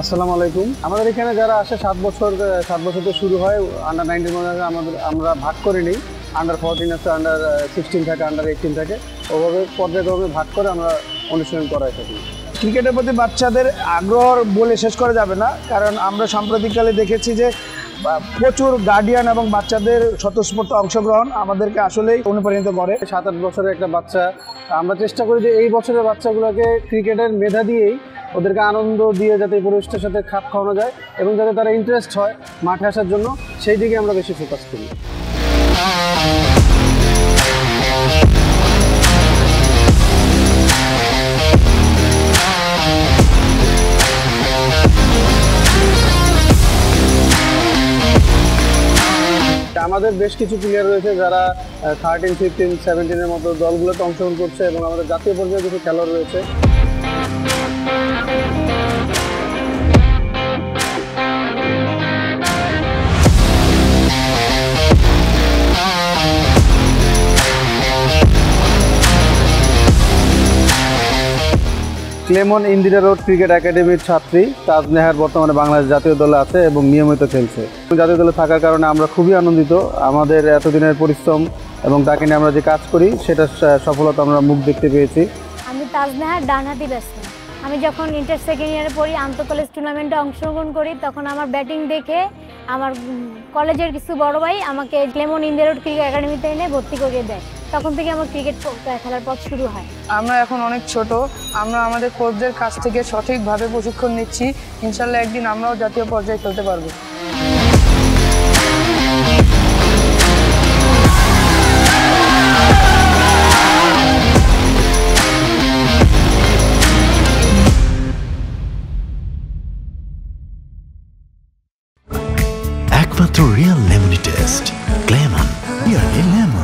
আসসালামু আলাইকুম। আমাদের এখানে যারা আসে 7 বছর থেকে শুরু হয়। আন্ডার 19 মধ্যে আমরা ভাগ করে নিই। আন্ডার 14 আছে, আন্ডার 16 থাকে, আন্ডার 18 থাকে। ওভাবে পর্যায়ক্রমে ভাগ করে আমরা অনুশীলন করাই থাকি। ক্রিকেটের প্রতি বাচ্চাদের আগ্রহ বলে শেষ করা যাবে না, কারণ আমরা সাম্প্রতিককালে দেখেছি যে প্রচুর গার্ডিয়ান এবং বাচ্চাদের স্বতঃস্ফূর্ত অংশগ্রহণ আমাদেরকে আসলেই অনুপ্রাণিত করে। 7-8 বছরের একটা বাচ্চা, আমরা চেষ্টা করি যে এই বছরের বাচ্চাগুলোকে ক্রিকেটের মেধা দিয়েই ওদেরকে আনন্দ দিয়ে যাতে পরিবেশটার সাথে খাপ খাওয়ানো যায় এবং যাতে তারা ইন্টারেস্ট হয় মাঠে আসার জন্য, সেই দিকে আমরা বেশি ফোকাস করি। আমাদের বেশ কিছু প্লেয়ার রয়েছে যারা 13, 15, 17-এর মতো দলগুলোতে অংশগ্রহণ করছে এবং আমাদের জাতীয় পর্যায়ে কিছু খেলোয়াড় রয়েছে। ক্লেমন ইন্দিরা রোড ক্রিকেট একাডেমির ছাত্রী তাজ নেহার বর্তমানে বাংলাদেশ জাতীয় দলে আছে এবং নিয়মিত খেলছে। জাতীয় দলে থাকার কারণে আমরা খুবই আনন্দিত। আমাদের এতদিনের পরিশ্রম এবং তাকে নিয়ে আমরা যে কাজ করি সেটার সফলতা আমরা মুখ দেখতে পেয়েছি। আমি তাজ নেহার ডানহাতি ব্যাটসম্যান। আমি যখন ইন্টার সেকেন্ড ইয়ারে পড়ি, আন্তঃ কলেজ টুর্নামেন্টে অংশগ্রহণ করি, তখন আমার ব্যাটিং দেখে আমার কলেজের কিছু বড় ভাই আমাকে ক্লেমন ইন্দিরা রোড ক্রিকেট একাডেমিতে এনে ভর্তি করিয়ে দেয়। তখন থেকে আমার ক্রিকেট খেলার পথ শুরু হয়। আমরা এখন অনেক ছোট, আমরা আমাদের কোচদের কাছ থেকে সঠিকভাবে প্রশিক্ষণ নিচ্ছি। ইনশাল্লাহ একদিন আমরাও জাতীয় পর্যায়ে খেলতে পারবো। একমাত্র real lemony test Clemon, real lemon.